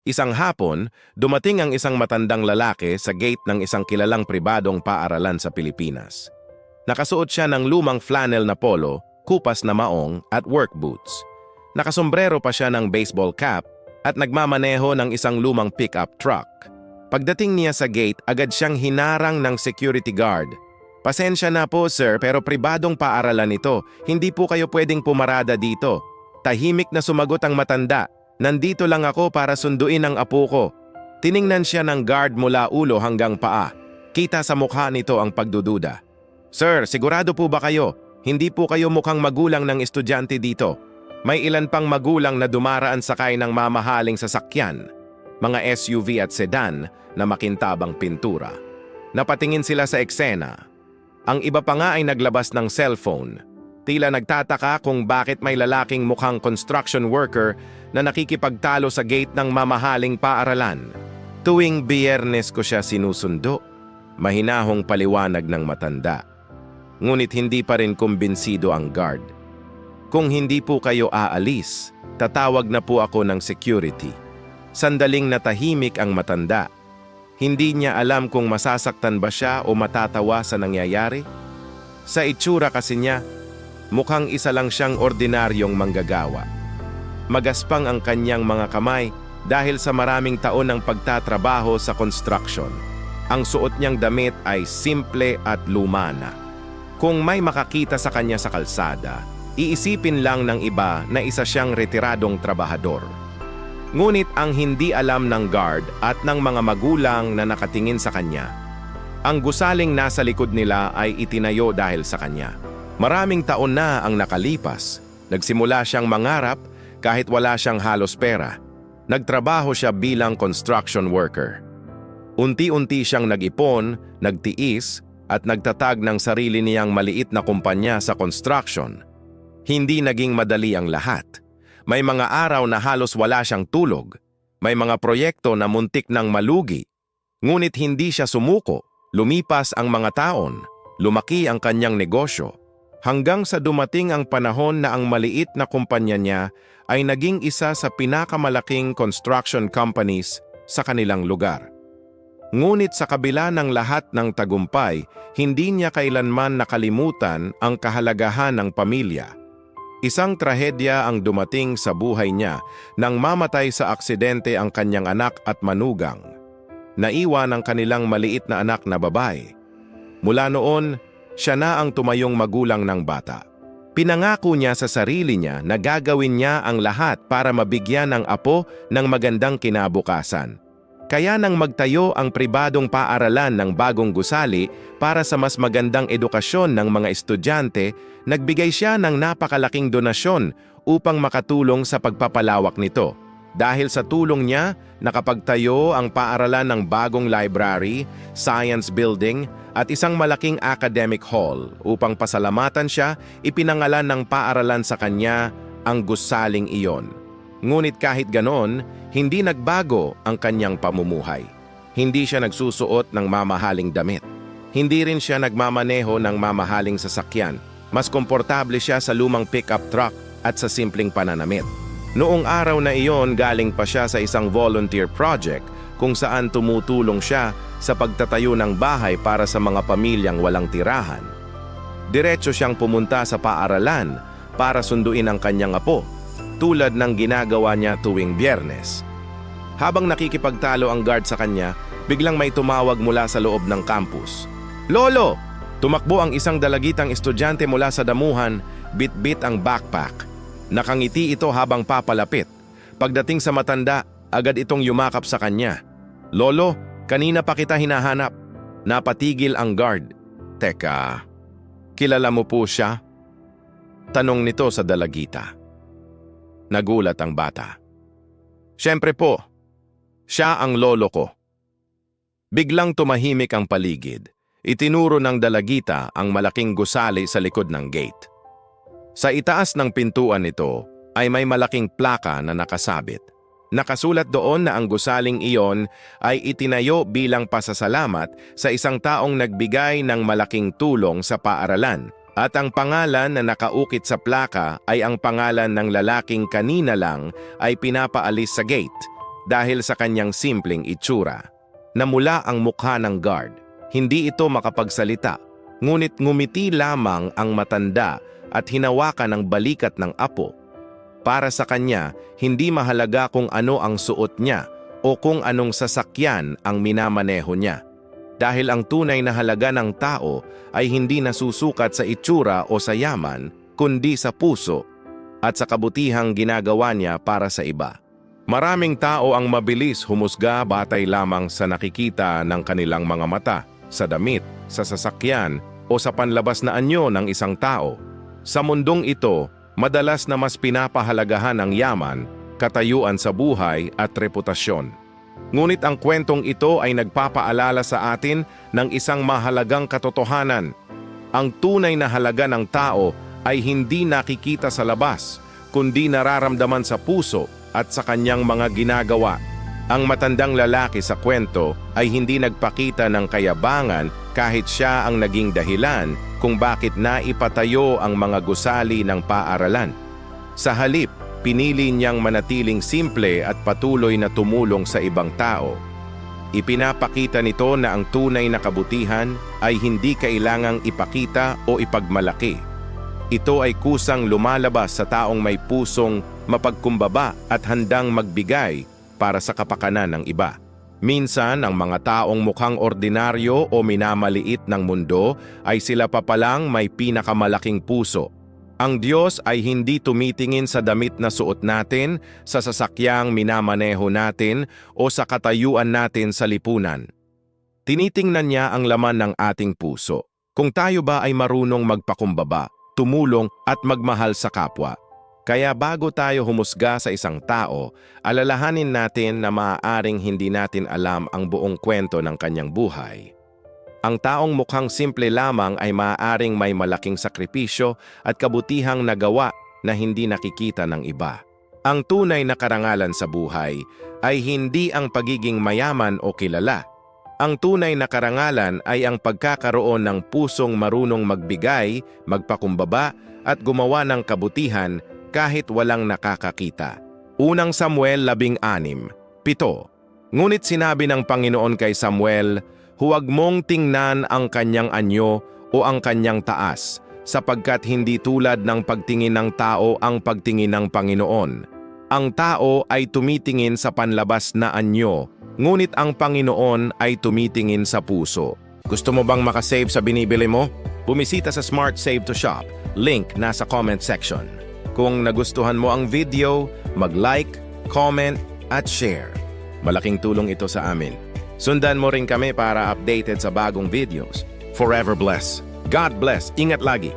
Isang hapon, dumating ang isang matandang lalaki sa gate ng isang kilalang pribadong paaralan sa Pilipinas. Nakasuot siya ng lumang flannel na polo, kupas na maong at work boots. Nakasombrero pa siya ng baseball cap at nagmamaneho ng isang lumang pickup truck. Pagdating niya sa gate, agad siyang hinarang ng security guard. "Pasensya na po sir, pero pribadong paaralan ito. Hindi po kayo pwedeng pumarada dito." Tahimik na sumagot ang matanda. "Nandito lang ako para sunduin ang apo ko." Tiningnan siya ng guard mula ulo hanggang paa. Kita sa mukha nito ang pagdududa. "Sir, sigurado po ba kayo? Hindi po kayo mukhang magulang ng estudyante dito. May ilan pang magulang na dumaraan sakay ng mamahaling sasakyan, mga SUV at sedan na makintabang pintura." Napatingin sila sa eksena. Ang iba pa nga ay naglabas ng cellphone. Tila nagtataka kung bakit may lalaking mukhang construction worker na nakikipagtalo sa gate ng mamahaling paaralan. "Tuwing Biyernes ko siya sinusundo," mahinahong paliwanag ng matanda. Ngunit hindi pa rin kumbinsido ang guard. "Kung hindi po kayo aalis, tatawag na po ako ng security." Sandaling natahimik ang matanda. Hindi niya alam kung masasaktan ba siya o matatawa sa nangyayari. Sa itsura kasi niya, mukhang isa lang siyang ordinaryong manggagawa. Magaspang ang kanyang mga kamay dahil sa maraming taon ng pagtatrabaho sa construction. Ang suot niyang damit ay simple at luma na. Kung may makakita sa kanya sa kalsada, iisipin lang ng iba na isa siyang retiradong trabahador. Ngunit ang hindi alam ng guard at ng mga magulang na nakatingin sa kanya, ang gusaling nasa likod nila ay itinayo dahil sa kanya. Maraming taon na ang nakalipas. Nagsimula siyang mangarap kahit wala siyang halos pera. Nagtrabaho siya bilang construction worker. Unti-unti siyang nag-ipon, nagtiis, at nagtatag ng sarili niyang maliit na kumpanya sa construction. Hindi naging madali ang lahat. May mga araw na halos wala siyang tulog. May mga proyekto na muntik ng malugi. Ngunit hindi siya sumuko. Lumipas ang mga taon. Lumaki ang kanyang negosyo. Hanggang sa dumating ang panahon na ang maliit na kumpanya niya ay naging isa sa pinakamalaking construction companies sa kanilang lugar. Ngunit sa kabila ng lahat ng tagumpay, hindi niya kailanman nakalimutan ang kahalagahan ng pamilya. Isang trahedya ang dumating sa buhay niya nang mamatay sa aksidente ang kanyang anak at manugang. Naiwan ang kanilang maliit na anak na babae. Mula noon, siya na ang tumayong magulang ng bata. Pinangako niya sa sarili niya na gagawin niya ang lahat para mabigyan ng apo ng magandang kinabukasan. Kaya nang magtayo ang pribadong paaralan ng bagong gusali para sa mas magandang edukasyon ng mga estudyante, nagbigay siya ng napakalaking donasyon upang makatulong sa pagpapalawak nito. Dahil sa tulong niya, nakapagtayo ang paaralan ng bagong library, science building, at isang malaking academic hall. Upang pasalamatan siya, ipinangalan ng paaralan sa kanya ang gusaling iyon. Ngunit kahit ganon, hindi nagbago ang kanyang pamumuhay. Hindi siya nagsusuot ng mamahaling damit. Hindi rin siya nagmamaneho ng mamahaling sasakyan. Mas komportable siya sa lumang pickup truck at sa simpleng pananamit. Noong araw na iyon, galing pa siya sa isang volunteer project kung saan tumutulong siya sa pagtatayo ng bahay para sa mga pamilyang walang tirahan. Diretso siyang pumunta sa paaralan para sunduin ang kanyang apo, tulad ng ginagawa niya tuwing Biyernes. Habang nakikipagtalo ang guard sa kanya, biglang may tumawag mula sa loob ng campus. "Lolo!" Tumakbo ang isang dalagitang estudyante mula sa damuhan, bit-bit ang backpack. Nakangiti ito habang papalapit. Pagdating sa matanda, agad itong yumakap sa kanya. "Lolo, kanina pa kita hinahanap." Napatigil ang guard. "Teka, kilala mo po siya?" Tanong nito sa dalagita. Nagulat ang bata. "Siyempre po, siya ang lolo ko." Biglang tumahimik ang paligid. Itinuro ng dalagita ang malaking gusali sa likod ng gate. Sa itaas ng pintuan nito ay may malaking plaka na nakasabit. Nakasulat doon na ang gusaling iyon ay itinayo bilang pasasalamat sa isang taong nagbigay ng malaking tulong sa paaralan. At ang pangalan na nakaukit sa plaka ay ang pangalan ng lalaking kanina lang ay pinapaalis sa gate, dahil sa kanyang simpleng itsura. Namula ang mukha ng guard. Hindi ito makapagsalita, ngunit ngumiti lamang ang matanda at hinawakan ang balikat ng apo. Para sa kanya, hindi mahalaga kung ano ang suot niya o kung anong sasakyan ang minamaneho niya. Dahil ang tunay na halaga ng tao ay hindi nasusukat sa itsura o sa yaman, kundi sa puso at sa kabutihang ginagawa niya para sa iba. Maraming tao ang mabilis humusga batay lamang sa nakikita ng kanilang mga mata, sa damit, sa sasakyan o sa panlabas na anyo ng isang tao. Sa mundong ito, madalas na mas pinapahalagahan ang yaman, katayuan sa buhay at reputasyon. Ngunit ang kwentong ito ay nagpapaalala sa atin ng isang mahalagang katotohanan. Ang tunay na halaga ng tao ay hindi nakikita sa labas, kundi nararamdaman sa puso at sa kanyang mga ginagawa. Ang matandang lalaki sa kwento ay hindi nagpakita ng kayabangan kahit siya ang naging dahilan kung bakit naipatayo ang mga gusali ng paaralan. Sa halip, pinili niyang manatiling simple at patuloy na tumulong sa ibang tao. Ipinapakita nito na ang tunay na kabutihan ay hindi kailangang ipakita o ipagmalaki. Ito ay kusang lumalabas sa taong may pusong mapagkumbaba at handang magbigay para sa kapakanan ng iba. Minsan, ang mga taong mukhang ordinaryo o minamaliit ng mundo ay sila pa palang may pinakamalaking puso. Ang Diyos ay hindi tumitingin sa damit na suot natin, sa sasakyang minamaneho natin o sa katayuan natin sa lipunan. Tinitingnan niya ang laman ng ating puso. Kung tayo ba ay marunong magpakumbaba, tumulong at magmahal sa kapwa. Kaya bago tayo humusga sa isang tao, alalahanin natin na maaaring hindi natin alam ang buong kwento ng kanyang buhay. Ang taong mukhang simple lamang ay maaaring may malaking sakripisyo at kabutihang nagawa na hindi nakikita ng iba. Ang tunay na karangalan sa buhay ay hindi ang pagiging mayaman o kilala. Ang tunay na karangalan ay ang pagkakaroon ng pusong marunong magbigay, magpakumbaba at gumawa ng kabutihan kahit walang nakakakita. Unang Samuel 16:7. Ngunit sinabi ng Panginoon kay Samuel, "Huwag mong tingnan ang kanyang anyo o ang kanyang taas, sapagkat hindi tulad ng pagtingin ng tao ang pagtingin ng Panginoon. Ang tao ay tumitingin sa panlabas na anyo, ngunit ang Panginoon ay tumitingin sa puso." Gusto mo bang makasave sa binibili mo? Bumisita sa Smart Save to Shop. Link nasa comment section. Kung nagustuhan mo ang video, mag-like, comment, at share. Malaking tulong ito sa amin. Sundan mo rin kami para updated sa bagong videos. Forever bless. God bless. Ingat lagi.